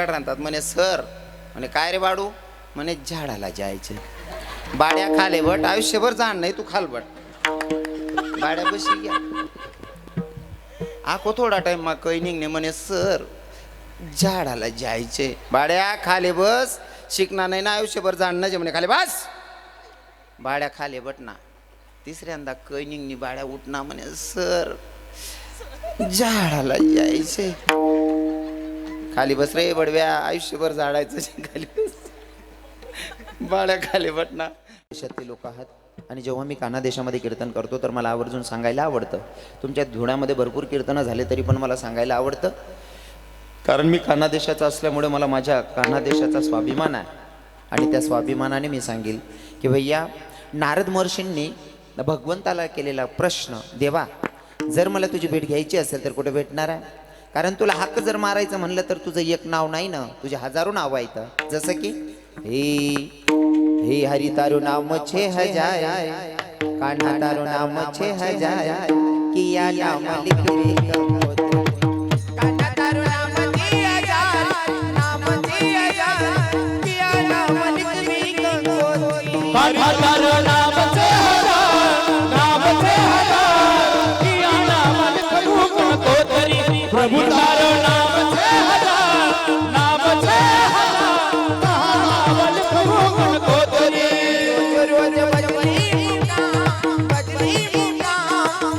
राहतात म्हणे सर म्हणे काय रे बाडू म्हणे झाडाला जायचे बाड्या खाले बट आयुष्यभर जाण नाही तू खाल बट बाड्या बशी घ्या आखो थोडा टाइम मा काही निघणे म्हणे सर झाडाला जायचे बाड्या खाले बस शिकणार नाही ना आयुष्यभर जाणं म्हणे खाली बस बाड्या खाले बट ना तिसऱ्यांदा काही निघणी बाड्या उठना म्हणे सर झाडाला जायचे खाली बस रे बडव्या आयुष्यभर झाडायचं खाली बस बाळ्या खाली बटना. देशातले लोक आहात आणि जेव्हा मी काना देशामध्ये कीर्तन करतो तर मला आवर्जून सांगायला आवडतं. तुमच्या धुळ्यामध्ये भरपूर कीर्तनं झाले तरी पण मला सांगायला आवडतं, कारण मी काना देशाचा असल्यामुळे मला माझ्या काना देशाचा स्वाभिमान आहे. आणि त्या स्वाभिमानाने मी सांगेल की भैया नारद महर्षींनी भगवंताला केलेला प्रश्न, देवा जर मला तुझी भेट घ्यायची असेल तर कुठे भेटणार आहे? कारण तुला हक्क जर मारायचं म्हणलं तर तुझं एक नाव नाही ना, तुझे हजारो नाव आहेत. जसं की हे हे हरी तारू नाम छे हजार, कान्हा तारू नाम छे हजार, किया नाम लिखी कान्हा तारू नाम छे हजार, नाम छे हजार, किया नाम लिखी कान्हा तारू नाम छे हजार, नाम छे हजार, किया नाम लिखी प्रभु तारो नाम छे हजार, नाम छे हजार, नाम लिखो गुण को तोरी रोज बजरी मुका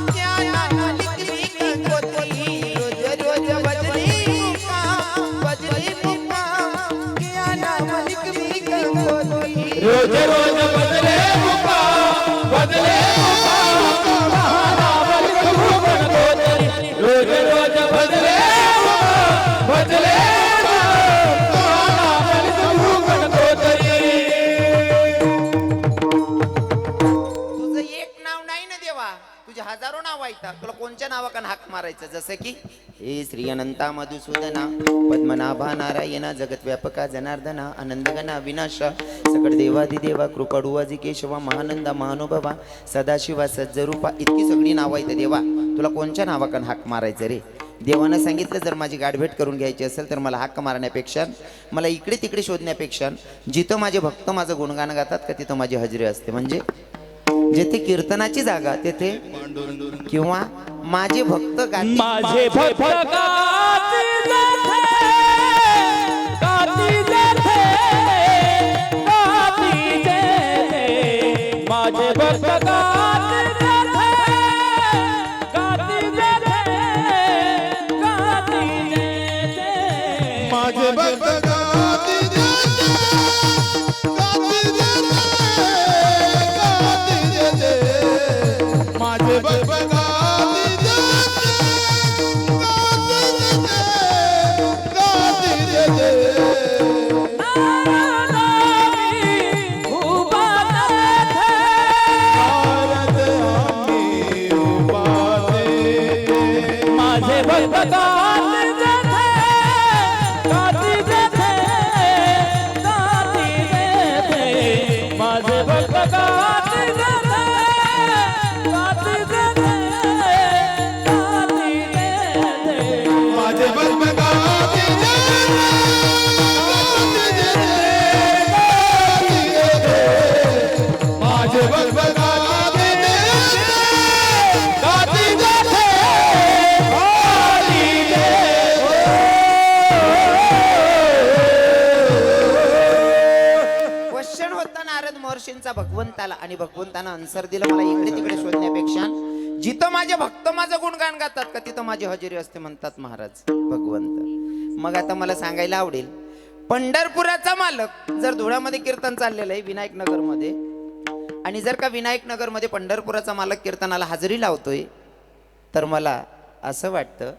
क्या नाम लिखी को तोरी रोज बजरी मुका क्या नाम लिखी को तोरी रोज बजरे मुका बदले मुका नाम लिखो गुण को तोरी रोज बदले बदले तुझं एक नाव नाही ना देवा, तुझे हजारो नाव आहेत. तुला कोणत्या नावाकन हाक मारायचं? जसं की हे श्री अनंता मधुसूदना पद्मनाभा नारायणा जगत व्यापका जनार्दना आनंदगना विनाश सकट देवादिदेवा कृपाडुवाजी केशवा महानंदा महानुभवा सदाशिवा सज्जरूपा, इतकी सगळी नावं आहेत देवा. तुला कोणत्या नावाकन हाक मारायचं रे? देवानं सांगितलं जर माझी गाठभेट करून घ्यायची असेल तर मला हाक मारण्यापेक्षा, मला इकडे तिकडे शोधण्यापेक्षा जिथं माझे भक्त माझं गुणगान गातात का तिथं माझी हजेरी असते. म्हणजे जेथे कीर्तनाची जागा तेथे किंवा माझे भक्त माझे भक्त माझे भक्त माझे भक्त गाती देते माझे भक्त गाती देते माझे भक्त भगवंताला, आणि भगवंतानं आन्सर दिलं मला इकडे तिकडे शोधण्यापेक्षा जिथं माझे भक्त माझं गुणगान गातात का तिथं माझी हजेरी असते म्हणतात महाराज भगवंत. मग आता मला सांगायला आवडेल, पंढरपुराचा मालक जर धुळ्यामध्ये कीर्तन चाललेलं आहे विनायक नगर मध्ये, आणि जर का विनायक नगर मध्ये पंढरपुराचा मालक कीर्तनाला हजेरी लावतोय, तर मला असं वाटतं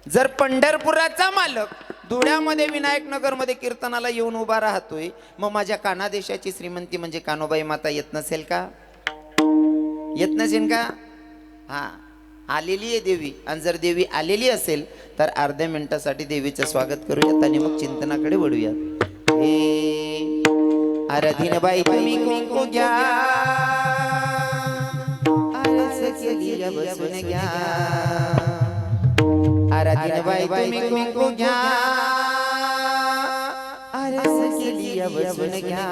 जर पंढरपुराचा मालक धुळ्यामध्ये विनायक नगर मध्ये कीर्तनाला येऊन उभा राहतोय, मग माझ्या काना देशाची श्रीमंती म्हणजे कानोबाई माता येत नसेल का? येत नसेल का? हा, आलेली आहे देवी. आणि जर देवी आलेली असेल तर अर्ध्या मिनिटासाठी देवीचं स्वागत करूयात आणि मग चिंतनाकडे वळूयात. हे आराधीन बाई तुम्ही कुंकू घ्या, बसून घ्या. आराधीन बाई तुम्ही कुंकू घ्या, लिया बसून घ्या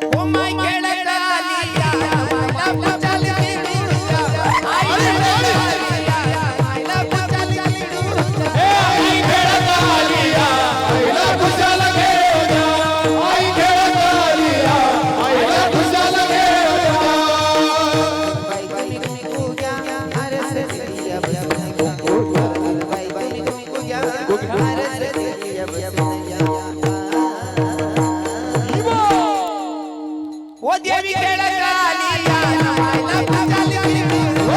ओ माय खेळता लिया मायला पुचाल खेळूया आई मायला पुचाल खेळूया आई खेळत आलिया आईला खुशाल घेऊया आई खेळत आलिया आईला खुशाल घेऊया बाई बाई कुंकू घ्या आरस लिया बसून घ्या बाई बाई कुंकू घ्या आरस लिया बसून घ्या ओ देवी खेळत आलिया मायला पुचाल खेळूया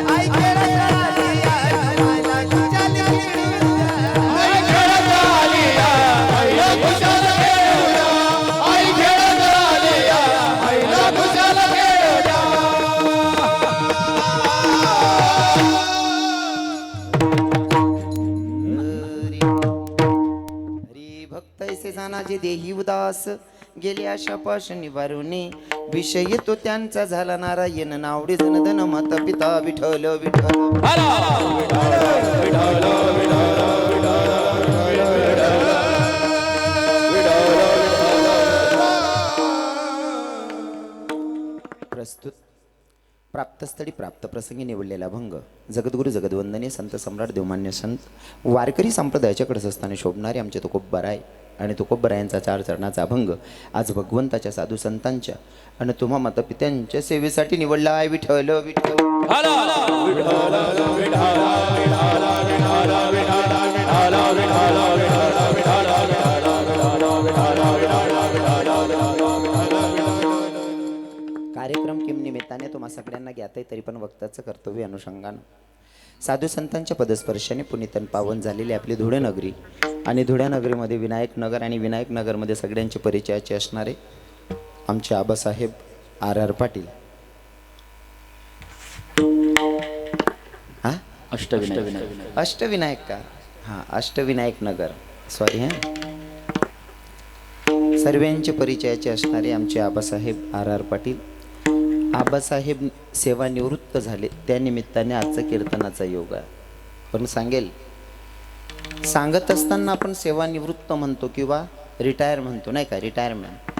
आई खेळत आलिया मायला पुचाल खेळूया आई खेळत आलिया आईला खुशाल घेऊया आई खेळत आलिया आईला खुशाल घेऊया हरी भक्त ऐसे जानाचे देही उदास गेले आशापाश निवारुणे विषय तो त्यांचा झाला नारायण नावडे जनधन माता पिता विठ्ठल विठ्ठल प्रस्तुत प्राप्तस्थळी प्राप्त प्रसंगी निवडलेला भंग जगद्गुरु जगद्वंदनीय संत सम्राट देवमान्य संत वारकरी संप्रदायाच्या कडसस्थानी शोभणारे आमचे तुकोबराय आणि तुकोबरायांचा 4 चरणाचा अभंग आज भगवंताच्या साधू संतांच्या आणि तुम्हा मातापित्यांच्या सेवेसाठी निवडला आहे विठ्ठल विठ्ठल कार्यक्रम किम निमित्ताने तुम्हा सगळ्यांना ज्ञात आहे तरी पण वक्ताचं कर्तव्य अनुषंगानं साधू संतांच्या पदस्पर्शाने पुनीतन पावन झालेली आपली धुळे नगरी आणि धुळ्या नगरीमध्ये विनायक नगर आणि विनायक नगरमध्ये सगळ्यांचे परिचयाचे असणारे आमचे आबासाहेब R.R. पाटील हा अष्टविनायक का हां अष्टविनायक नगर सॉरी हां सर्वांचे परिचयाचे असणारे आमचे आबासाहेब R.R. पाटील आबासाहेब सेवानिवृत्त झाले त्या निमित्ताने आजचा कीर्तनाचा योग आहे पण सांगत असताना आपण सेवानिवृत्त म्हणतो किंवा रिटायर म्हणतो नाही का रिटायरमेंट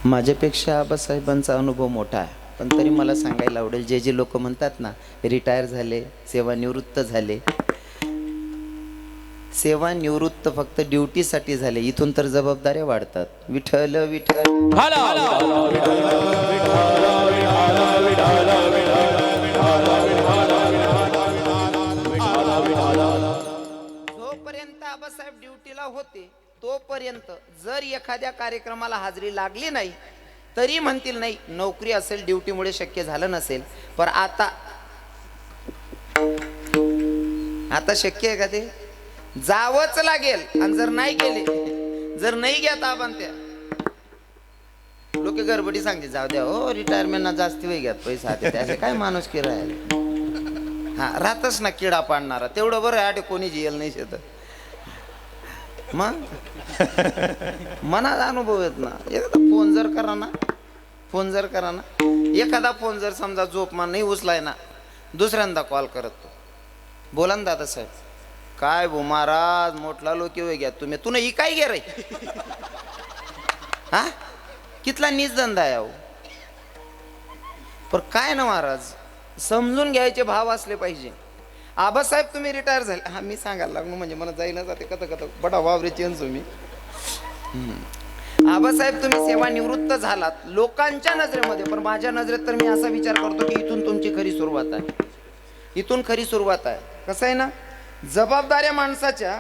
माझ्यापेक्षा आबासाहेबांचा अनुभव मोठा आहे पण तरी मला सांगायला आवडेल जे लोक म्हणतात ना रिटायर झाले सेवानिवृत्त झाले सेवानिवृत्त फक्त ड्युटीसाठी झाले इथून तर जबाबदाऱ्या वाढतात विठ्ठल विठ्ठल जोपर्यंत आबासाहेब ड्युटीला होते तोपर्यंत जर एखाद्या कार्यक्रमाला हाजरी लागली नाही तरी म्हणतील नाही नोकरी असेल ड्युटीमुळे शक्य झालं नसेल पण आता शक्य आहे का ते जावंच लागेल आणि जर नाही गेले जर नाही घ्या आपण त्या लोक गडबडी सांगते जाऊ द्या हो रिटायरमेंट ना जास्ती वेळ घ्यात पैसा त्याचे काय माणूस की राहायला हा राहतच ना किडा पाडणारा तेवढं बरं आठे कोणी जेल नाही शेत मग मनात अनुभव येत ना एखादा फोन जर करा ना एखादा फोन जर समजा झोपमान नाही उचलाय ना दुसऱ्यांदा कॉल करत तो बोला ना दादा साहेब काय भो महाराज मोठला लोक घ्या तुम्ही तुला ही काय घे रे हा कितला नीच धंदा आहे पण काय ना महाराज समजून घ्यायचे भाव असले पाहिजे आबासाहेब तुम्ही रिटायर झाले हा मी सांगायला लागलो म्हणजे मला जाईना जाते कथ बडा वावरे चेंज मी आबासाहेब तुम्ही सेवानिवृत्त झालात लोकांच्या नजरेमध्ये पण माझ्या नजरेत तर मी असा विचार करतो की इथून तुमची खरी सुरुवात आहे इथून खरी सुरुवात आहे कसं आहे ना जबाबदाऱ्या माणसाच्या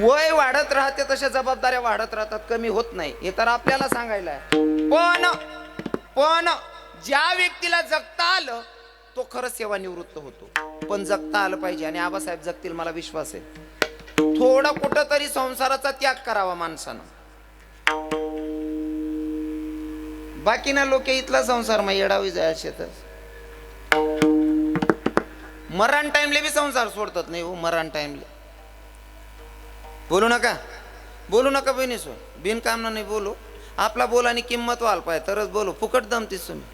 वय वाढत राहते तशा जबाबदाऱ्या वाढत राहतात कमी होत नाही हे तर आपल्याला सांगायला आहे पण ज्या व्यक्तीला जगता आलं तो खरंच सेवानिवृत्त होतो पण जगता आलं पाहिजे आणि आबासाहेब जगतील मला विश्वास आहे थोडं कुठं तरी संसाराचा त्याग करावा माणसानं बाकी ना लोक इथला संसार मग येडावी जाय शेतच मरण टाइमले बी संसार सोडतात नाही हो मरण टाइमले बोलू नका बहिणी सो बिनकामना नाही बोलू आपला बोलानी किंमत व्हायला पाहिजे तरच बोलू फुकट दमतीस तुम्ही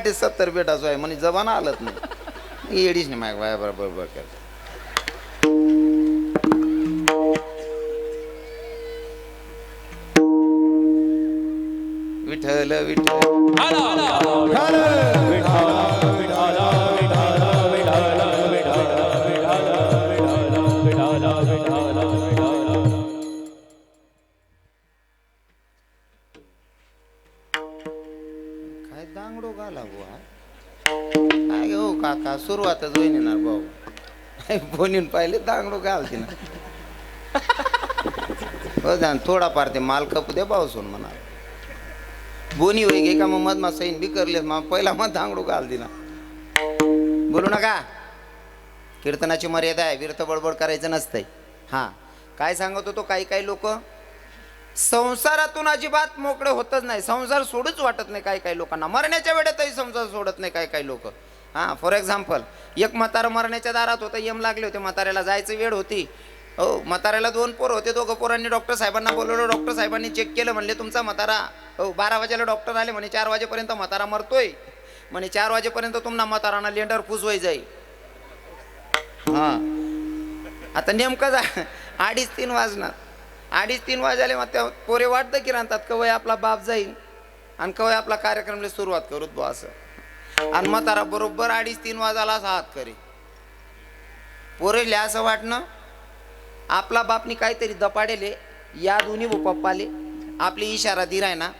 70 बेटाचो आहे म्हणे जबान आलत नाही येडीच नाही माग बाय बरोबर कर विठ्ठल विठ्ठल काय दांगडो घाला बुवा काय हो काका सुरुवातच होईन ना भाऊ बोनीन पाहिले दांगडो घालते ना हो जाण थोडाफार ते माल खपू दे पावसून म्हणा बोनी होई गे का मग मधमा सैन बी करले मग पहिला मग दांगडो घालते ना बोलू नका कीर्तनाची मर्यादा आहे विरत बडबड करायचं नसतंय हां काय सांगत होतो काही काही लोक संसारातून अजिबात मोकळे होतच नाही संसार सोडूच वाटत नाही काही काही लोकांना मरण्याच्या वेळेतही संसार सोडत नाही काही काही लोक हां फॉर एक्झाम्पल एक म्हातारा मरण्याच्या दारात होतं यम लागले होते म्हाताऱ्याला जायचं वेळ होती हो म्हाताऱ्याला 2 पोरं होते दोघं पोरांनी डॉक्टर साहेबांना बोलवलं डॉक्टर साहेबांनी चेक केलं म्हणले तुमचा म्हातारा हो 12 वाजेला डॉक्टर आले म्हणे 4 वाजेपर्यंत म्हातारा मरतोय म्हणे 4 वाजेपर्यंत तुमना म्हातारांना लेंडर पुजवाय जाईल हां आता नेमकं 2:30-3 वाजणार 2:30-3 वाजले मग त्या पोरे वाटतं की राहतात कवय आपला बाप जाईल आणि कवय आपला कार्यक्रमला सुरुवात करूत बा असं आणि म्हातारा बरोबर 2:30-3 वाजायला असा हात करे पोरेले असं वाटणं आपला बापनी काहीतरी दपाडेले या दोन्ही पप्पाले आपली इशारा दिराय ना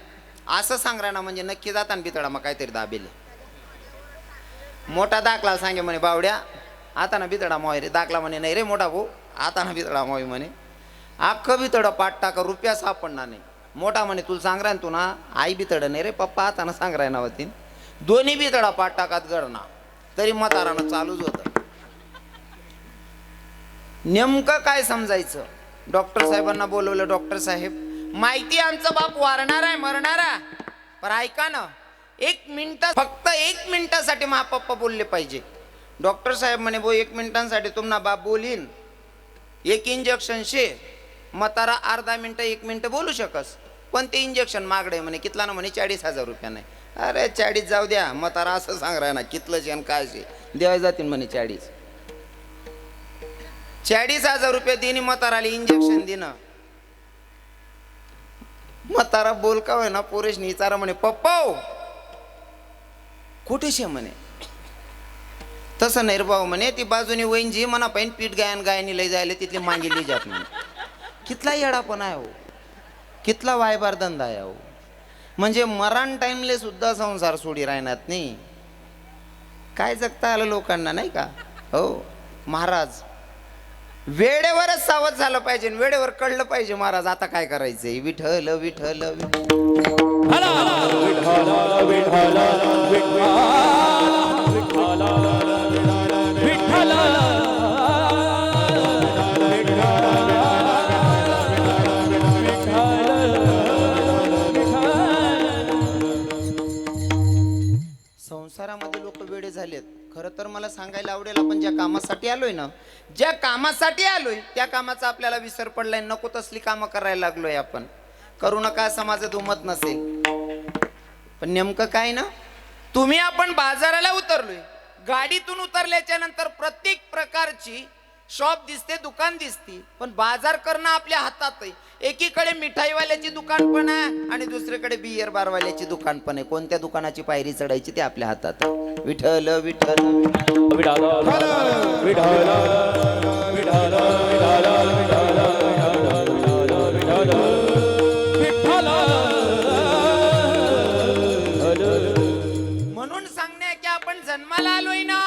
असं सांग ना म्हणजे नक्की जाताना बितडा मग काहीतरी दाबेले मोठा दाखला सांगे म्हणे बावड्या आता ना बितडा मोय रे दाखला म्हणे नाही रे मोठा भाऊ आता ना बितडा मोय म्हणे अख्खं बितडं पाठ टाका रुपया सापडणार नाही मोठा म्हणे तुला सांग राय तू ना आई बितडं नाही रे पप्पा आता ना सांग राय ना होती दोन्ही बितडा पाठ टाकात गडना तरी म्हातारानं चालूच होतं नेमकं काय समजायचं डॉक्टर साहेबांना बोलवलं डॉक्टर साहेब माहिती आमचा बाप वारणार आहे मरणार आहे पण ऐका ना 1 मिनिट फक्त 1 मिनिटासाठी महापप्पा बोलले पाहिजे डॉक्टर साहेब म्हणे बो 1 मिनिटांसाठी तुमना बाप बोलीन 1 इंजेक्शन शे म्हातारा अर्धा मिनिट 1 मिनिट बोलू शकस पण ते इंजेक्शन मागडे म्हणे कितला ना म्हणे 40,000 रुपया नाही अरे 40 जाऊ द्या म्हातारा असं सांग राय ना कितलं शेण काय शे देवाय जातील म्हणे 40,000 रुपये देणे म्हाताराला इंजेक्शन देणं म्हातारा बोल का होय ना पोरेशनी विचारा म्हणे पप्पा कुठे शे म्हणे तसं नाही रे भाऊ म्हणे ती बाजूनी वहीन जी म्हणा पाहिन पीठ गायनी लय जायला तिथली मागितली जात नाही कितला येडा पण आहे हो कितला वायबार धंदा आहे हो म्हणजे मरण टाइमले सुद्धा संसार सोडी राहणार नाही काय जगता आलं लोकांना नाही का हो महाराज वेळेवरच सावध झालं पाहिजे वेळेवर कळलं पाहिजे महाराज आता काय करायचंय विठ्ठल विठ्ठल संसारामध्ये लोक वेडे झालेत खरं तर मला सांगायला आवडेल आपण ज्या कामासाठी आलोय ना ज्या कामासाठी आलोय त्या कामाचा आपल्याला विसर पडलाय नको तसली कामं करायला लागलोय आपण करू नका समाज दुमत नसेल पण नेमकं काय ना तुम्ही आपण बाजाराला उतरलोय गाडीतून उतरल्याच्या नंतर प्रत्येक प्रकारची शॉप दिसते दुकान दिसते पण बाजार करणं आपल्या हातात आहे एकीकडे मिठाईवाल्याची दुकान पण आहे आणि दुसरीकडे बियर बारवाल्याची दुकान पण आहे कोणत्या दुकानाची पायरी चढायची ते आपल्या हातात आहे विठ्ठल विठ्ठल म्हणून सांगण्या की आपण जन्माला आलोय ना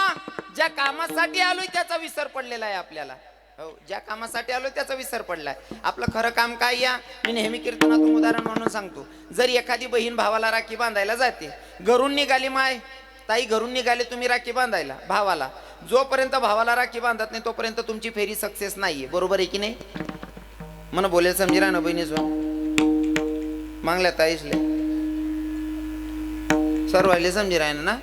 ज्या कामासाठी आलोय त्याचा विसर पडलेला आहे आपल्याला हो ज्या कामासाठी आलोय त्याचा विसर पडलाय आपलं खरं काम काय या मी नेहमी कीर्तनातून उदाहरण म्हणून सांगतो जर एखादी बहीण भावाला राखी बांधायला जाते घरून निघाली माय ताई घरून निघाले तुम्ही राखी बांधायला भावाला जोपर्यंत भावाला राखी बांधत नाही तोपर्यंत तुमची फेरी सक्सेस नाहीये बरोबर आहे की नाही मन बोलेल समजी ना बहिणी जो मागल्या ताईसले सर्वाले समजी राहिना ना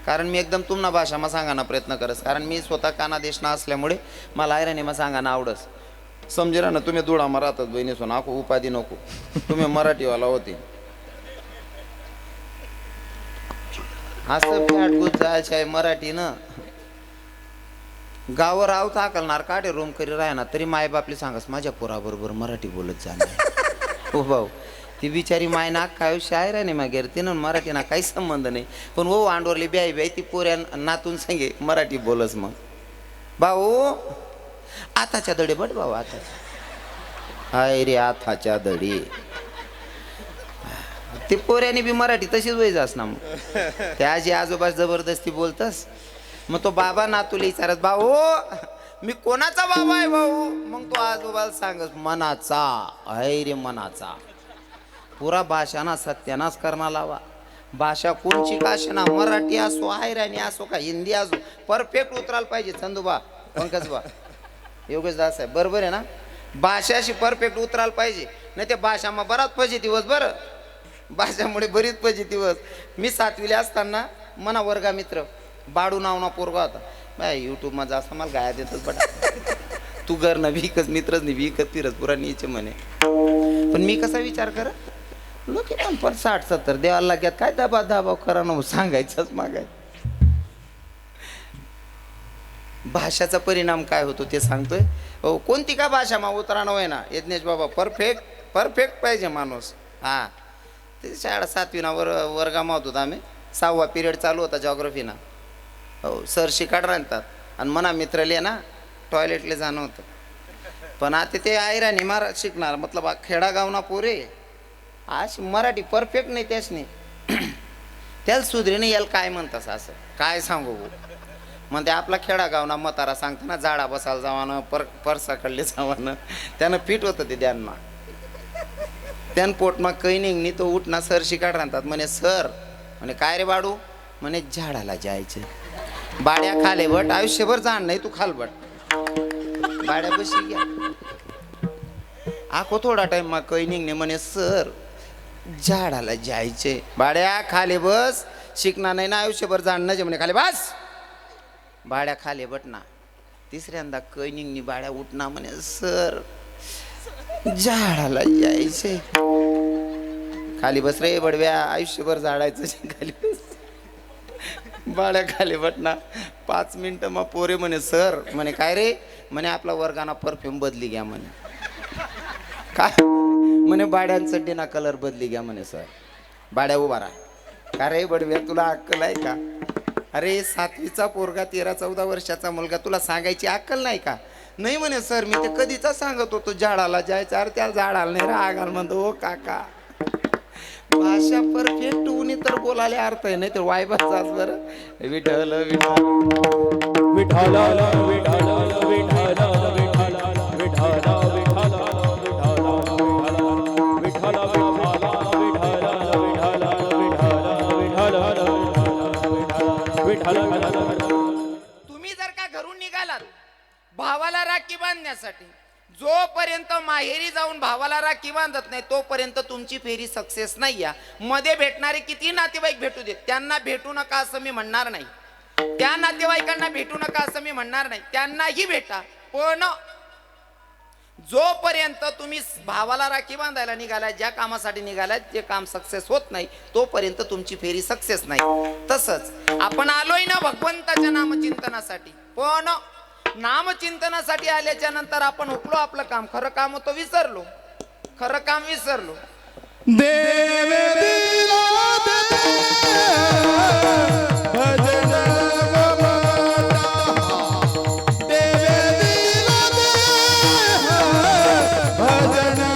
कारण मी एकदम तुम्हाला भाषामा सांगाना प्रयत्न करस कारण मी स्वतः कानादेशना असल्यामुळे मला आयराणीमा सांगाना आवडस समजी ना तुम्ही दुडामा राहतात बहिणी सो नको उपाधी नको तुम्ही मराठीवाला होते असं फॅटगुज जायचं आहे मराठीनं. गावावर आव ताकलणार काढे रोम करी राहणार तरी माय बापले सांगस माझ्या पोराबरोबर मराठी बोलत जाणार. हो भाऊ ती बिचारी माय नाक काय शायर आहे मागे तिनं मराठी ना काही संबंध नाही. पण हो अंडवरली ब्याई ब्याई ती पोऱ्या नातून सांगे मराठी बोलस. मग भाऊ आताच्या दडे बट भाऊ आता हाय रे आताच्या दडी ते पोऱ्याने बी मराठी तशीच वय जास ना. मग त्या आजी आजोबा जबरदस्ती बोलतस. मग तो बाबा नातूला विचारत भाऊ मी कोणाचा बाबा आहे भाऊ. मग तो आजोबाला सांगस मनाचा. हाय रे मनाचा. पुरा भाषाना सत्यानाश करणा लावा. भाषा कोणची काशना मराठी असो आयराणी असो का हिंदी असो परफेक्ट उतरायला पाहिजे. चंदूबा पंकजबा योगेश दास आहे बरोबर आहे ना. भाषाशी परफेक्ट उतरायला पाहिजे. नाही ते भाषा मग बराच पॉझिटिव्ह बरं. भाषामुळे बरीच पॉझिटिव्ह. मी 7वीला असताना मना वर्गा मित्र बाडू नावना पोरगा होता. बाय युट्यूब मध्ये असं मला गाया देतच बट तू घर न विकत मित्रच नाही विकत फिरत पुरा नीचे म्हणे. पण मी कसा विचार कर लोक पण 60-70 देवाला लाग्यात काय दबाव करा ना सांगायचंच मागाय. भाषाचा परिणाम काय होतो ते सांगतोय. हो कोणती का भाषा मा उतराणं होय ना यज्ञेश बाबा परफेक्ट पाहिजे माणूस. हा ते शाळा 7वीना वर्गामा होतो आम्ही. 6वा पिरियड चालू होता जॉग्रफीना. हो सर शिकाड राहतात आणि मना मित्रले ना टॉयलेटले जाणं होतं. पण आता ते आयराणी मारा शिकणार मतलब खेडागावना पोरे अशी मराठी परफेक्ट नाही त्याच नाही. त्याला सुधरीने याला काय म्हणतास असं काय सांगू. मग ते आपला खेडागावना मतारा सांगताना झाडा बसायला जावानं परसाकडले जावानं त्यानं फिट होतं ते त्यांना. त्यानं पोटमा काही निघणी तो उठना सर शिकाड राहतात म्हणे सर म्हणे काय रे बाडू म्हणे झाडाला जायचं. बाड्या खाले बट आयुष्यभर जाण नाही तू खालबट. बाड्या बशी घ्या आखो थोडा टाइम मा काही निघणे म्हणे सर झाडाला जायचे. बाड्या खाले बस शिकणार नाही ना आयुष्यभर जाणं म्हणे खाली बस. बाड्या खाले बटना. तिसऱ्यांदा काही निघणी बाड्या उठना म्हणे सर झाडाला जायचे. खाली बस रे बडव्या आयुष्यभर झाडायचं खाली बस. बाड्या खाली बटना 5 मिनिटं मग पोरे म्हणे सर म्हणे काय रे म्हणे आपला वर्गाना परफ्यूम बदली घ्या म्हणे. काय म्हणे बाड्यांचं डिना कलर बदली घ्या म्हणे सर. बाड्या उभा राहा का रे बडव्या तुला अक्कल आहे का. अरे 7वीचा पोरगा 13-14 वर्षाचा मुलगा तुला सांगायची अक्कल नाही का. नाही म्हणे सर मी ते कधीचा सांगत होतो झाडाला जायचं. अरे त्याला झाडाला नाही रागाल म्हणतो. ओ काका भाषा परफेक्ट उनी तर बोलायला अर्थ आहे नाही तर वायबाचाच बरं. विठ्ठल विठ्ठल विठ्ठल विठ्ठल विठ्ठल तुम्ही जर का घरून निघालात भावाला राखी बांधण्यासाठी जोपर्यंत माहेरी जाऊन भावाला राखी बांधत नाही तोपर्यंत तुमची फेरी सक्सेस नाही. या मध्ये भेटणारे किती नातेवाईक भेटू देत त्यांना भेटू नका असं मी म्हणणार नाही. त्या नातेवाईकांना भेटू नका असं मी म्हणणार नाही. त्यांनाही भेटा पण जोपर्यंत तुम्ही भावाला राखी बांधायला निघालाय ज्या कामासाठी निघालाय ते काम सक्सेस होत नाही तोपर्यंत तुमची फेरी सक्सेस नाही. तसंच आपण आलोय ना भगवंताच्या नामचिंतनासाठी. पण नामचिंतनासाठी आल्याच्या नंतर आपण हुकलो आपलं काम खरं काम होतं विसरलो. खरं काम विसरलो. देव दिला भजन भजन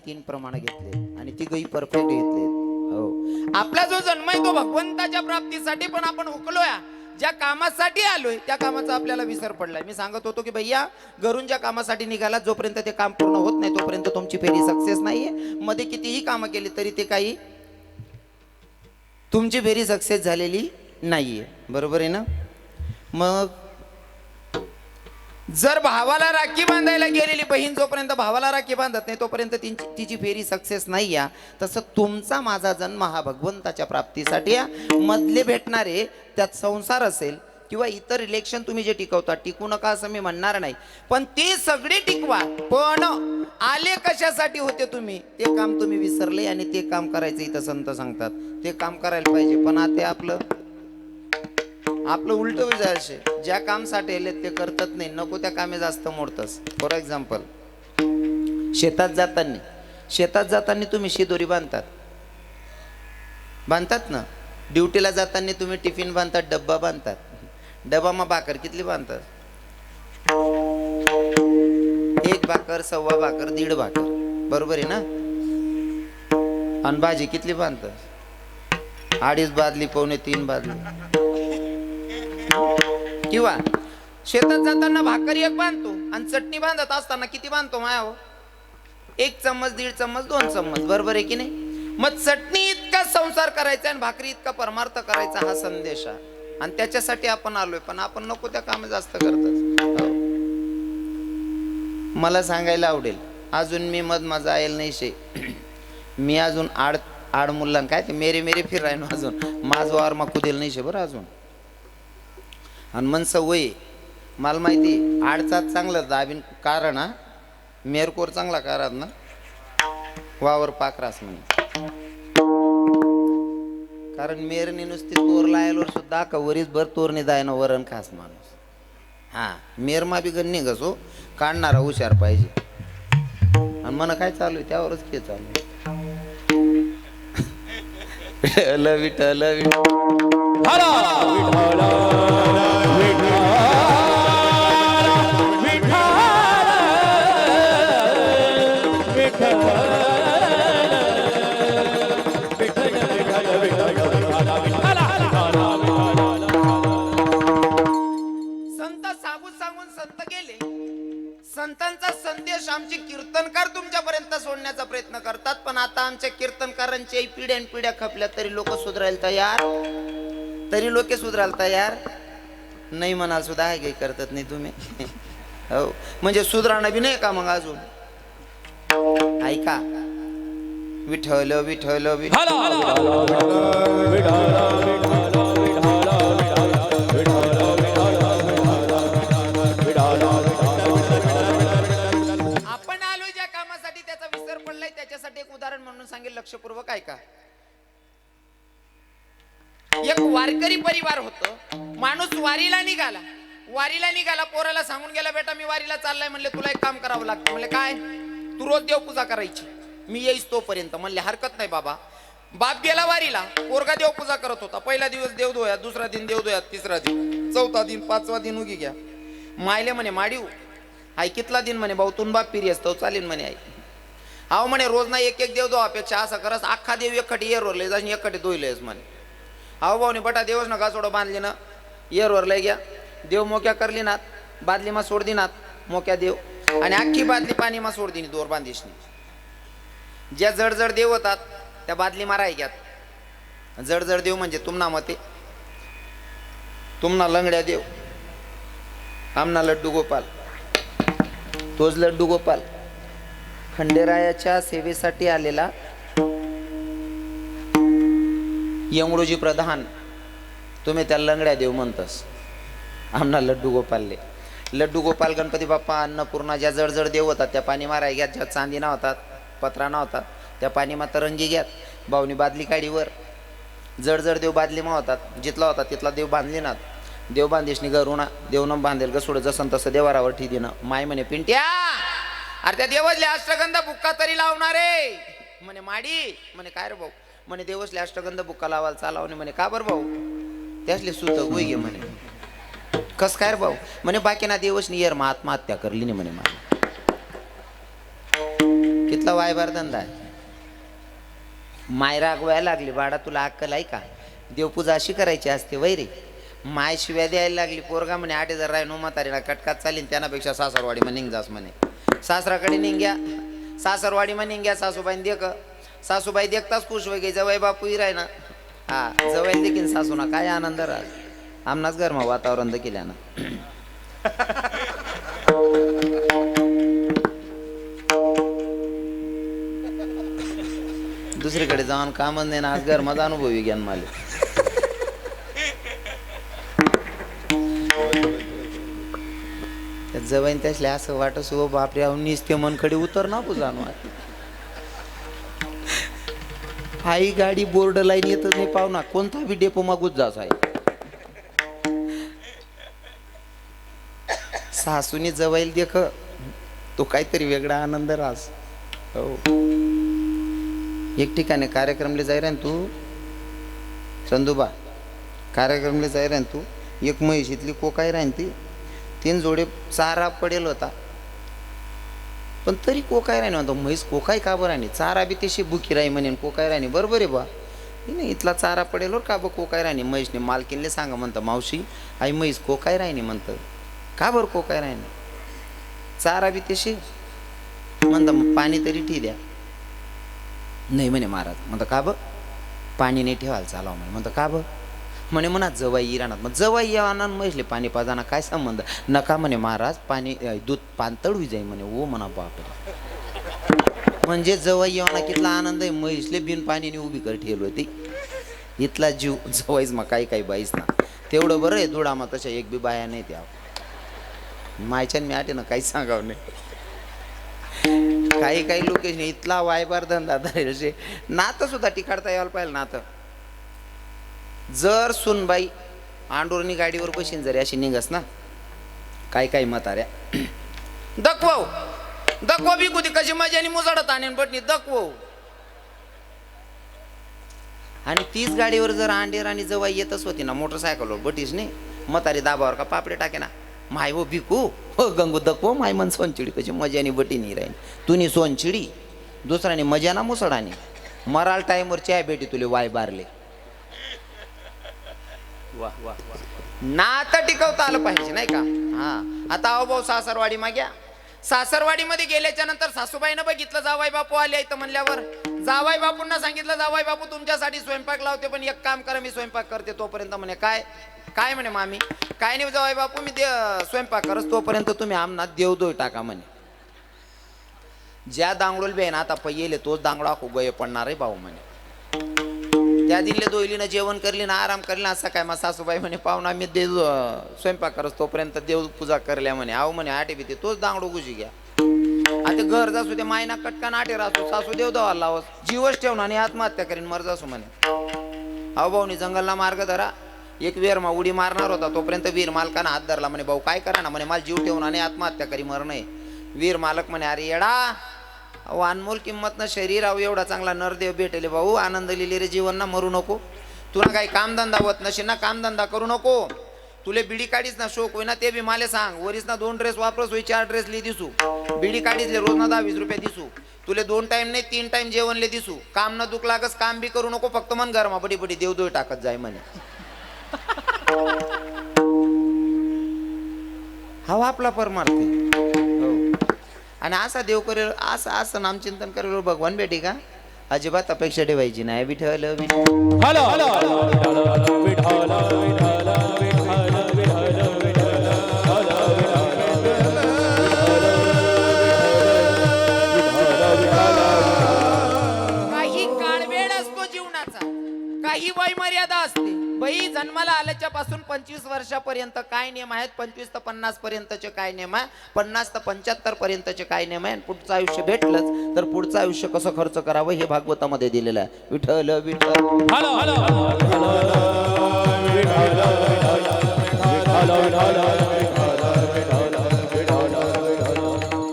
3 प्रमाण घेतले आणि तिघही परफेक्ट घेतले. हो, आपला जो जन्म आहे तो भगवंताच्या प्राप्तीसाठी, पण आपण हुकलोय ज्या कामासाठी आलोय त्या कामाचा आपल्याला विसर पडलाय. मी सांगत होतो की भैया, घरून ज्या कामासाठी निघाला जोपर्यंत ते काम पूर्ण होत नाही तोपर्यंत तुमची फेरी सक्सेस नाहीये. मध्ये कितीही कामं केली तरी ते काही तुमची फेरी सक्सेस झालेली नाहीये. बरोबर आहे ना? मग जर भावाला राखी बांधायला गेलेली बहीण जोपर्यंत भावाला राखी बांधत नाही तोपर्यंत तिची फेरी सक्सेस नाही या. तसं तुमचा माझा जन्म हा भगवंताच्या प्राप्तीसाठी या. मधले भेटणारे त्यात संसार असेल किंवा इतर रिलेशन तुम्ही जे टिकवता, टिकू नका असं मी म्हणणार नाही, पण ती सगळी टिकवा. पण आले कशासाठी होते तुम्ही, ते काम तुम्ही विसरले आणि ते काम करायचं इथं संत सांगतात. ते काम करायला पाहिजे, पण आता आपलं उलट विचारशे, ज्या काम साठेले ते करतात नाही, नको त्या कामे जास्त मोडतस. फॉर एक्झाम्पल, शेतात जाताना तुम्ही शिदोरी बांधतात ना. ड्युटीला जाताना तुम्ही टिफिन बांधतात, डब्बा बांधतात. डब्बामा भाकर कितली बांधतात? 1 भाकर, 1.25 भाकर, 1.5 भाकर. बरोबर आहे ना? आणि भाजी कितली बांधतात? 2.5 बादली, 2.25 बादली. किंवा शेतात जाताना भाकर 1 बांधतो आणि चटणी बांधत असताना किती बांधतो माया? 1 चम्मच, 1.5 चम्मच, 2 चम्मच. बरोबर आहे की नाही? मग चटणी इतका संसार करायचा आणि भाकरी इतका परमार्थ करायचा हा संदेश आहे. आणि त्याच्यासाठी आपण आलोय, पण आपण नको त्या कामे जास्त करतात. मला सांगायला आवडेल, अजून मी मजा येईल नाही शे. मी अजून आड मुलांना काय ते मेरे फिरायनो अजून माझं वार मा कुदेल नाही शे बरं अजून. आणि मन सवय मला माहिती, आडचाच चांगलं दाबीन कारण हा मेरकोर चांगला कारण ना वावर पाकरास म्हणे. कारण मेरने नुसती तोर लायलोर सुद्धा का वरीस भर तोरने जाय ना वरण खास माणूस. हा, मेरमा बी गण्य घसो काढणारा हुशार पाहिजे. आणि मन काय चालू आहे त्यावरच के चालू आहे. विठ्ठल संतांचा संदेश आमचे कीर्तनकार तुमच्यापर्यंत सोडण्याचा प्रयत्न करतात, पण आता आमच्या कीर्तनकारांच्या पिढ्या खपल्या तरी लोक सुधारायला तयार नाही म्हणाल सुद्धा आहे काही करतात नाही तुम्ही. हो, म्हणजे सुधारणा बी नाही का मग अजून? ऐका, विठ्ठल विठ्ठल त्याच्यासाठी एक उदाहरण म्हणून सांगेल, लक्षपूर्वक ऐका. एक वारकरी परिवार होतं. माणूस वारीला निघाला, पोराला सांगून गेला, बेटा मी वारीला चाललाय. म्हणले तुला एक काम करावं लागतं. म्हणले काय? तू रोज देवपूजा करायची, मी येईस तोपर्यंत. म्हणले हरकत नाही बाबा. बाप गेला वारीला, पोरगा देवपूजा करत होता. पहिला दिवस देवधोया, दुसरा दिन देवधोया, तिसरा दिन, चौथा दिन, 5वा दिन उगी घ्या. मायले म्हणे माडीव आई कितला दिन? म्हणे भाऊ तुन बाप पिरी असतो चालेल म्हणे आई. अहो म्हणे रोज ना एक देव दो अपेक्षा असं करस अख्खा देव एकखटी येरवर लय जाईन एकखटी दोयलेस म्हणे. अहो भाऊ बटा देवच ना गासोडं बांधली ना येरवर लय घ्या. देव मोक्या करली नात, बादलीमा सोड दिनात मोक्या देव, आणि अख्खी बादली पाणीमा सोड दिनी दोर बांधीशनी. ज्या जड देव होतात त्या बादली माराय घ्यात. जड देव म्हणजे तुमना मते, तुमना लंगड्या देव, आमना लड्डू गोपाल. तोच लड्डू गोपाल खंडेरायाच्या सेवेसाठी आलेला यमरोजी प्रधान. तुम्ही त्या लंगड्या देव म्हणतस. आमना लड्डू गोपालले. लड्डू गोपाल गणपती बाप्पा अन्नपूर्णा ज्या जड देव होतात त्या पाणी माराय घ्यात. ज्या चांदी ना होतात, पत्रा ना होतात त्या पाणी मा तरंगी घ्यात. भाऊनी बादली काढीवर जड देव बादलीमा होतात. जिथला होता तिथला देव बांधली नात. देव बांधीशनी गरुणा देवनं बांधेल गसोड जसं तसं देवारावर ठी देणं. माय म्हणे पिंट्या अरे त्या देवसले अष्टगंध बुक्का तरी लावणारे. म्हणे माडी. म्हणे काय रे भाऊ? म्हणे देवसले अष्टगंध बुक्का लावायला चालावणे. म्हणे का बरं भाऊ? त्यासले सुत गोई घे म्हणे. कस काय रे भाऊ? म्हणे बाकी ना देवसनी येर आत्महत्या करली नाही म्हणे. मला कितला वायबार धंदा आहे. माय रागवायला लागली, बाळा तुला अक्कल आहे का, देवपूजा अशी करायची असते वै रे. माय शिव्या द्यायला लागली, पोरगा म्हणे 8,000 राय म्हातारीला कटकात चालीन, त्यानापेक्षा सासरवाडी मग निघजास म्हणे. सासराकडे निघ्या, सासरवाडी मग निघ्या, सासूबाईन देख. सासूबाई देखताच खुश वै गे, जवळ बापू ही ना. हा जवळ देखील सासूना काय आनंद राहा, आमनाच गरमा वातावरण देखील ना. दुसरीकडे जाऊन कामच नाही ना, आज गरमाचा अनुभवी घ्यान मला. जवळ त्यासले असं वाटस हो बापरे, निसते मनकडे उतर ना पू जाणू. आई गाडी बोर्ड लाईन येतच नाही पाहुणा, कोणता बी डेपो मागूच जास आहे. सासूने जवळ देख, तो काहीतरी वेगळा आनंद रास. हो एक ठिकाणी कार्यक्रमले जाय रे तू संदूबा, कार्यक्रमले जाय रे तू. एक म्हैशीतली कोकाय राहीन ती, 3 जोडे चारा पडेल होता, पण तरी कोकाय राणी म्हणतो. म्हैस कोकाय का बरं राणी, चारा बी तशी बुकी राही म्हणे, कोकाय राणी बरोबर आहे बा. नाही इथला चारा पडेल का बा कोकाय राणी. म्हैसने मालकीनले सांगा म्हणतं, मावशी आई म्हैस कोकाय राहिनी म्हणतं. का बरं कोकाय राहिनी, चारा बी तशी म्हणतं, मग पाणी तरी ठी द्या. नाही म्हणे महाराज. म्हणतं का बं, पाणी नाही ठेवायला चालावं म्हणे. म्हणतं का बं, म्हणे म्हणा जवाई राहणार. मग जवाई येणार म्हैसले पाणी पाजाना काय संबंध. नका म्हणे महाराज, पाणी दूध पाणतळवी जाई म्हणे. ओ म्हणा बापरे, म्हणजे जवाई येवाना कितला आनंद आहे. म्हैसले बिन पाणीने उभी कर ठेवली होती, इथला जीव जवाईच मग काही काही बाईस ना. तेवढं बरं आहे, धुडामा तशा एक बी बाया नाही त्या. मायच्यान मी आटे ना काही सांगावं नाही. काही काही लोक इथला वायबार धंदा धरायचे. नातं सुद्धा टिकाडता यायला पाहिजे नातं. जर सुनबाई आंडोरणी गाडीवर बशीन जरी अशी निघस ना, काय काय म्हाताऱ्या दखवव दखव बी कुठे कशी मजानी मुजाडत आणेन बटणी दखवव. आणि तीच गाडीवर जर अंडेर आणि जवाई येतच होती ना मोटरसायकलवर बटीस नाही, म्हातारी दाबावर का पापडे टाके ना. माय हो भिकू हो गंगू दखवो, माय मन सोनचिडी कशी मजानी बटी नाही राहीन. तुनी सोनचिडी दुसऱ्याने मजाना मुसडाने. मराल टाईमवर चाय भेटी तुले वाय बारले. वाह वाह वाह, नातं टिकवता आलं पाहिजे नाही का. हा आता अहो भाऊ सासरवाडी माग्या, सासरवाडी मध्ये गेल्याच्या नंतर सासूबाईनं बघितलं जावाई बापू आले इथं म्हणल्यावर जावाई बापूंना सांगितलं, जावाई बापू तुमच्यासाठी स्वयंपाक लावते, पण एक काम करा मी स्वयंपाक करते तोपर्यंत. म्हणे काय काय म्हणे मामी, काय नाही जावाई बापू मी स्वयंपाक करस तोपर्यंत तुम्ही आमना देवदोय टाका म्हणे. ज्या दांगडोल बे ना आता पहिले तोच दांगडा आखू गय पडणार आहे भाऊ म्हणे. त्या दिनले दोयलीनं जेवण करली ना आराम करली ना, असं काय मग सासूबाई म्हणे पाहुणा मी देव स्वयंपाक करस तोपर्यंत देव पूजा करल्या म्हणे. आहो म्हणे आटे बी ते तोच दांगडो गुजी घ्या. आता घर जासू ते मायना कटकान आटे राहतो, सासू देव दवा लावस, जीवच ठेवणार आणि आत्महत्या करीन मर जासू म्हणे. अहो भाऊनी जंगलला मार्ग धरा. एक वीरमा उडी मारणार होता तोपर्यंत वीर मालकानं हात धरला. म्हणे भाऊ काय करा ना म्हणे, मला जीव ठेवून आणि आत्महत्या करी मर नाही. वीर मालक म्हणे अरे येडा, अहो अनमोल किंमत ना शरीर, अहो एवढा चांगला नरदेव भेटेले भाऊ, आनंद लिहिले रे जीवन ना, मरू नको. तुला काही कामधंदा होत नसे ना, कामधंदा करू नको. तुले बिडी काढीच ना शोक होईना ते बी मला सांग. वरीस ना 2 ड्रेस वापरस होई, 4 ड्रेस ले दिसू. बिडी काढीचले रोज ना 10-20 रुपये दिसू. तुले 2 टाइम नाही 3 टाइम जेवण ले दिसू. काम न दुख लागस, काम बी करू नको, फक्त मन गरमा बडी बडी देवदोय टाकत जाय म्हणे. हा आपला परमार्थ हो. आणि असा देव करेल, असं असं नामचिंतन करेल भगवान भेटी का, अजिबात अपेक्षा ठेवायची नाही. विठ्ठल विठ्ठल हलो हलो विठ्ठल विठ्ठल काही काळ वेळ असतो जीवनाचा, काही वय मर्यादा असते. बाई जन्माला आल्याच्या पासून 25 वर्षापर्यंत काय नियम आहेत, 25 ते 50 पर्यंतचे काय नियम आहे, 50 ते 75 पर्यंतचे काय नियम आहे, पुढचं आयुष्य भेटलंच तर पुढचं आयुष्य कसं खर्च करावं हे भागवतामध्ये दिलेलं आहे. विठ्ठल विठ्ठल हलो हलो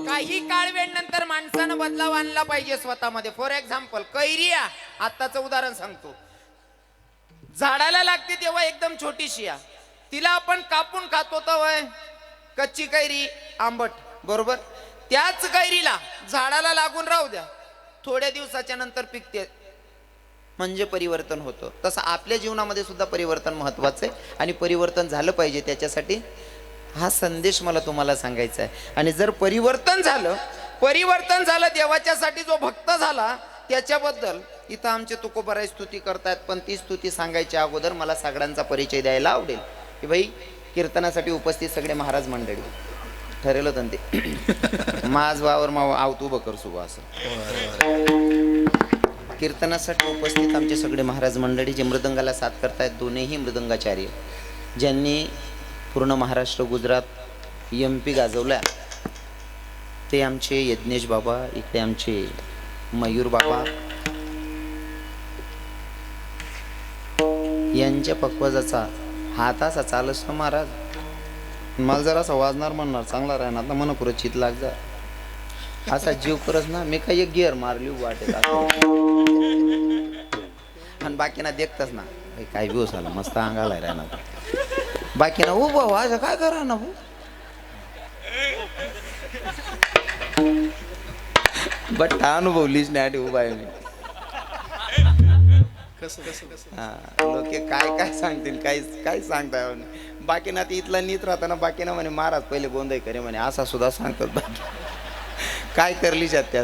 काही काळ वेळ नंतर माणसानं बदलाव आणला पाहिजे स्वतःमध्ये. फॉर एक्झाम्पल कैरिया, आत्ताचं उदाहरण सांगतो. झाडाला लागते तेव्हा एकदम छोटीशी आहे, तिला आपण कापून खातो तर वय कच्ची कैरी आंबट बरोबर. त्याच कैरीला झाडाला लागून राहू द्या, थोड्या दिवसाच्या नंतर पिकते, म्हणजे परिवर्तन होतं. तसं आपल्या जीवनामध्ये सुद्धा परिवर्तन महत्वाचं आहे आणि परिवर्तन झालं पाहिजे. त्याच्यासाठी हा संदेश मला तुम्हाला सांगायचा आहे. आणि जर परिवर्तन झालं देवाच्यासाठी, जो भक्त झाला त्याच्याबद्दल इथं आमचे तुकोबाराय स्तुती करतायत. पण ती स्तुती सांगायच्या अगोदर मला सगळ्यांचा परिचय द्यायला आवडेल की भाई कीर्तनासाठी उपस्थित सगळे महाराज मंडळी ठरेल होतं ते माझ वावर माव आवतू बकर सुबा असं. कीर्तनासाठी उपस्थित आमचे सगळे महाराज मंडळी जे मृदंगाला साथ करतायत, दोन्हीही मृदंगाचार्य ज्यांनी पूर्ण महाराष्ट्र गुजरात MP गाजवल्या, ते आमचे यज्ञेश बाबा, इकडे आमचे मयूर बाबा. यांच्या पक्वाजाचा हात असा चालस ना महाराज, मला जरा असा वाजणार म्हणणार चांगला राहणार ना, म्हणा पुरं चित लाग जा असा जीव करस ना. मी काही एक गिअर मारली वाटेल आणि बाकीना देखतच ना काय दिवस आला मस्त अंगाला राहणार. बाकीना हो भाऊ असं काय करा ना भाऊ, बट अनुभवलीच नाही उभा आहे मी. लोक काय काय सांगतील, काय सांगताय. बाकीना ती इथला नीत राहताना बाकीना म्हणे महाराज पहिले गोंधळ करे म्हणे, असा सुद्धा सांगतात. बाकी काय करलीच त्या.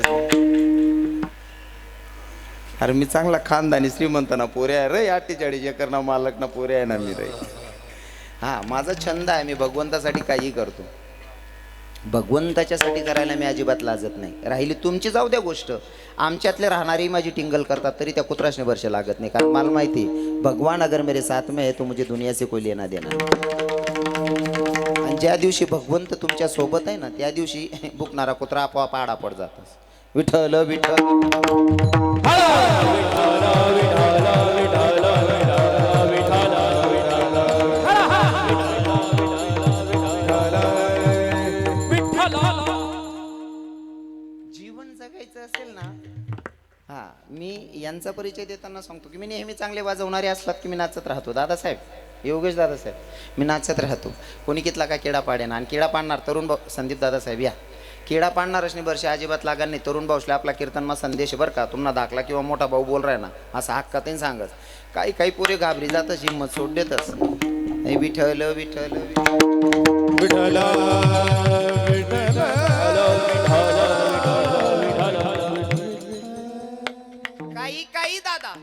अरे मी चांगला खानदानी श्रीमंत ना पोरे आहे रे, 48 एकर ना मालक ना पोरे आहे ना मी रे. हा माझा छंद आहे, मी भगवंतासाठी काही करतो. भगवंताच्यासाठी करायला मी अजिबात लाजत नाही. राहिली तुमची जाऊ द्या गोष्ट, आमच्यातले राहणारी माझी टिंगल करतात तरी त्या कुत्राशने वर्ष लागत नाही. कारण मला माहिती भगवान अगर मेरे साथ में है तो मुझे दुनिया से कोई लेना देना. आणि ज्या दिवशी भगवंत तुमच्या सोबत आहे ना, त्या दिवशी बुकणारा कुत्रा आपोआप आडा पड जातात. विठ्ठल विठ्ठल असेल ना. हा मी यांचा परिचय देताना सांगतो की मी नेहमी चांगले वाजवणारे असलात की मी नाचत राहतो. दादासाहेब, योगेश दादासाहेब, मी नाचत राहतो. कोणी कितला का किडा पाडे ना. आणि किडा पाडणार तरुण भाऊ संदीप दादासाहेब या किडा पाडणारच नाही वर्षे अजिबात लागा नाही. तरुण भाऊसले आपला कीर्तनमा संदेश बरं का, तुम्हाला दाखला किंवा मोठा भाऊ बोल राय ना असा हक्कातही सांगत. काही काही पोरे घाबरी जातच, हिंमत सोड देतच. विठ्ठल विठ्ठल विठ्ठल काही दादा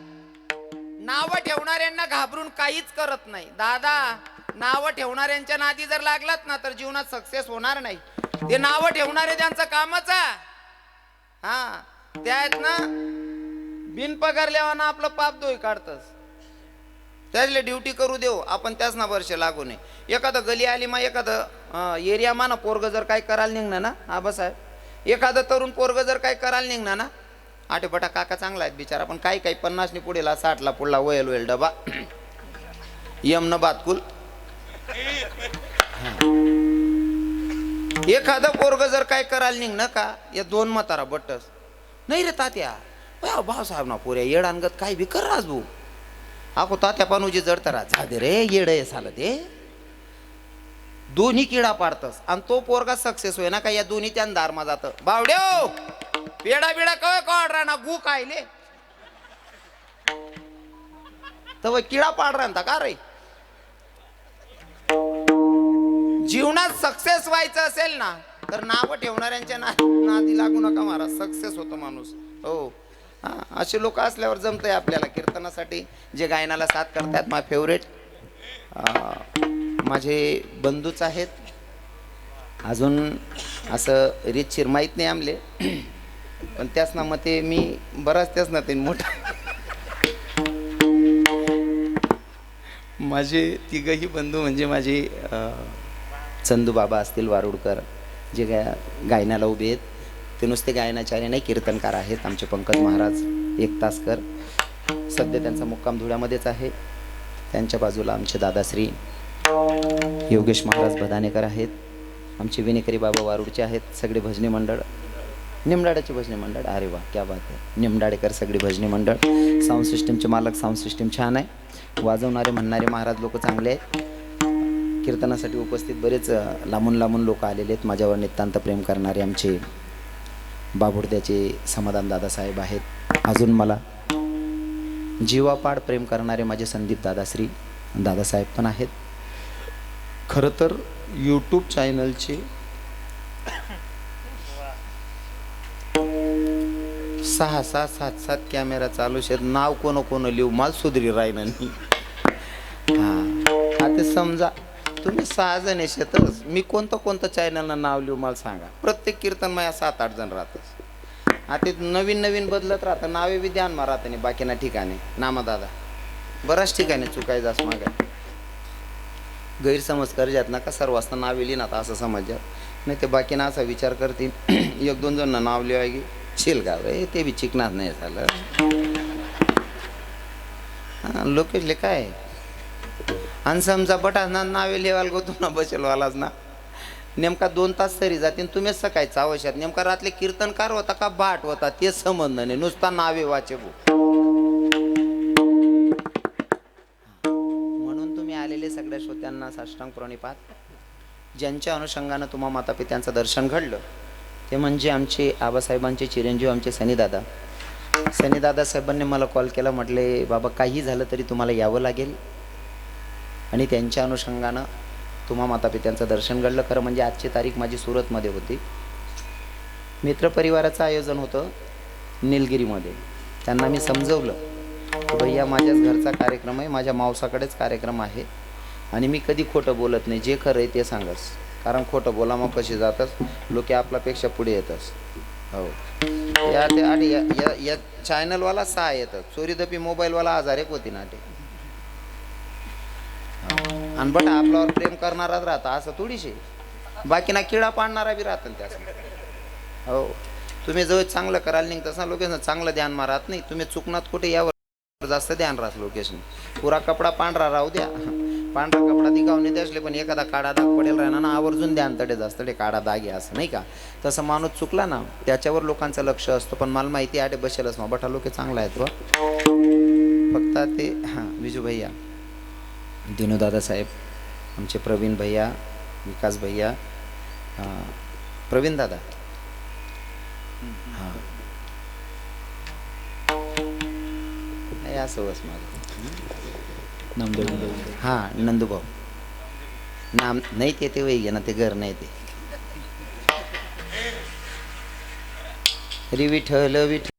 नाव ठेवणाऱ्यांना घाबरून काहीच करत नाही. दादा नाव ठेवणाऱ्यांच्या नादी जर लागलात ना तर जीवनात सक्सेस होणार नाही. ते नाव ठेवणारे त्यांचं कामच आहे. हा त्यात ना बिन पगारल्यावाना आपलं पाप दोय काढतस. त्याचले ड्युटी करू देऊ आपण, त्याच ना वर्ष लागू नये. एखादं गली आली मा एखादं एरिया मा ना पोरग जर काय करायला निघणार ना, हा बस आहे एखादं तरुण पोरग जर काय करायला निघणार ना, आठेपटा काका चांगला आहेत बिचारा, पण काही काही 50 पुढेला 60 पुढला वयल डबा यम न बातकुल. एखादं पोरग जर काय करायला निघणं का, या 2 म्हातारा बट्टस नाही रे तात्या भाऊसाहेब ना पोऱ्या येड आणगत काय बी कर राज भाऊ. आखो तात्या पानूजी जडतरा झाले रे येड साल ते. दोन्ही किडा पाडतस आणि तो पोरगा सक्सेस होय ना का, या दोन्ही त्यान दारमा जात. बावड्यो पेडा बिडा कळ काढ राहणार गु कायले तव किडा पाड राहता का रे. जीवनात सक्सेस व्हायचं असेल ना तर नाव ठेवणाऱ्यांच्या नादी लागू नका महाराज, सक्सेस होतो माणूस. हो असे लोक असल्यावर जमतंय आपल्याला. कीर्तनासाठी जे गायनाला साथ करतात माझे फेवरेट माझे बंधूच आहेत. अजून असं रीतशीर माहीत नाही आमले, पण त्याच ना मते मी बराच त्याच ना ते मोठा माझे तिघही बंधू म्हणजे माझे चंदू बाबा असतील वारुडकर, जे गायनाला उभे आहेत. ते नुसते गायनाचार्य नाही, कीर्तनकार आहेत. आमचे पंकज महाराज एक तासकर, सध्या त्यांचा मुक्काम धुळ्यामध्येच आहे. त्यांच्या बाजूला आमचे दादाश्री योगेश महाराज बदानेकर आहेत. आमचे विनेकरी बाबा वारुडचे आहेत. सगळे भजनी मंडळ, निमडाड्याचे भजनी मंडळ, अरे वा क्या बात आहे, निमडाडेकर सगळे भजनी मंडळ. साऊंड सिस्टीमचे मालक, साऊंड सिस्टीम छान आहे. वाजवणारे म्हणणारे महाराज लोक चांगले आहेत. कीर्तनासाठी उपस्थित बरेच लांबून लांबून लोक आलेले आहेत. माझ्यावर नितांत प्रेम करणारे आमचे बाबुर्द्याचे समाधान दादासाहेब आहेत. अजून मला जीवापाड प्रेम करणारे माझे संदीप दादाश्री दादासाहेब पण आहेत. खरं तर यूट्यूब चॅनलचे 6-7 कॅमेरा चालू आहेत. नाव कोण लिहू मला सुधरी राहिलं नाही. हां आता समजा तुम्ही 6 जण येतच, मी कोणतं चॅनलनं नाव लिहू मला सांगा. प्रत्येक कीर्तन माझ्या 7-8 जण राहतच. आता नवीन बदलत राहतं. नावे बी ध्यान मा राहतं नाही बाकीना ठिकाणी. नामा दादा बऱ्याच ठिकाणी चुकायचं असं मागा गैरसमज करजात ना का सर्व असतं नावे लिहिणार असं समजतात. नाही ते बाकीना असा विचार करतील 1-2 जण नाव लिहाय गे शिलगाव रे ते बी चिकणार नाही झालं. हां लोकेशले काय आणि समजा बटा ना नावे लिहायला गोतो ना बसेलवालाच ना नेमका 2 तास तरी जातील. तुम्हीच सकाळीच आवश्यक नेमका रात्री कीर्तनकार होता का भाट होता ते संबंध नाही, नुसता नावे वाचे म्हणून तुम्ही आलेले सगळ्या श्रोत्यांना साष्टांग प्रणिपात. ज्यांच्या अनुषंगानं तुम्हा माता पित्यांचं दर्शन घडलं ते म्हणजे आमचे आबासाहेबांचे चिरंजीव आमचे सनीदादा साहेबांनी मला कॉल केला. म्हटले बाबा काही झालं तरी तुम्हाला यावं लागेल आणि त्यांच्या अनुषंगानं तुम्हा माता पित्यांचं दर्शन घडलं. खरं म्हणजे आजची तारीख माझी सुरतमध्ये होती. मित्रपरिवाराचं आयोजन होतं निलगिरीमध्ये. त्यांना मी समजवलं की भैया माझ्याच घरचा कार्यक्रम आहे, माझ्या मावसाकडेच कार्यक्रम आहे आणि मी कधी खोटं बोलत नाही. जे खरं आहे ते सांगस, कारण खोटं बोला मग कशी जातच लोक आपल्यापेक्षा पुढे येतच. हो या ते आठ या चॅनलवाला 6 येतं. चोरीदपी मोबाईलवाला 1001 होती ना ते. आणि बट आपल्यावर प्रेम करणाराच राहता असं थोडीशी बाकीना किडा पाडणारा बी राहतं त्या. हो तुम्ही जवळ चांगलं करायला निघतास ना लोकेशन चांगलं ध्यान मारत नाही. तुम्ही चुकनात कुठे यावर जास्त ध्यान राहत. लोकेशन पुरा कपडा पांढरा राहू द्या, पांढरा कपडा दिखावणे असले पण एखादा काळा दाग पडेल राहणार ना आवर्जून ध्यान तडे जास्त ते काळा दाग आहे असं नाही का. तसं माणूस चुकला ना त्याच्यावर लोकांचं लक्ष असतं. पण मला माहिती आटे बसेलच मग बठा लोक चांगला आहेत व फक्त ते हां विजू भैया दिनू दादासाहेब आमचे प्रवीण भैया विकास भैया प्रवीण दादा हां नाही असं बस माझं हां नंदूभाऊ नाम नाही ते वही ना ते घर नाही ते री विठ्ठल विठ्ठल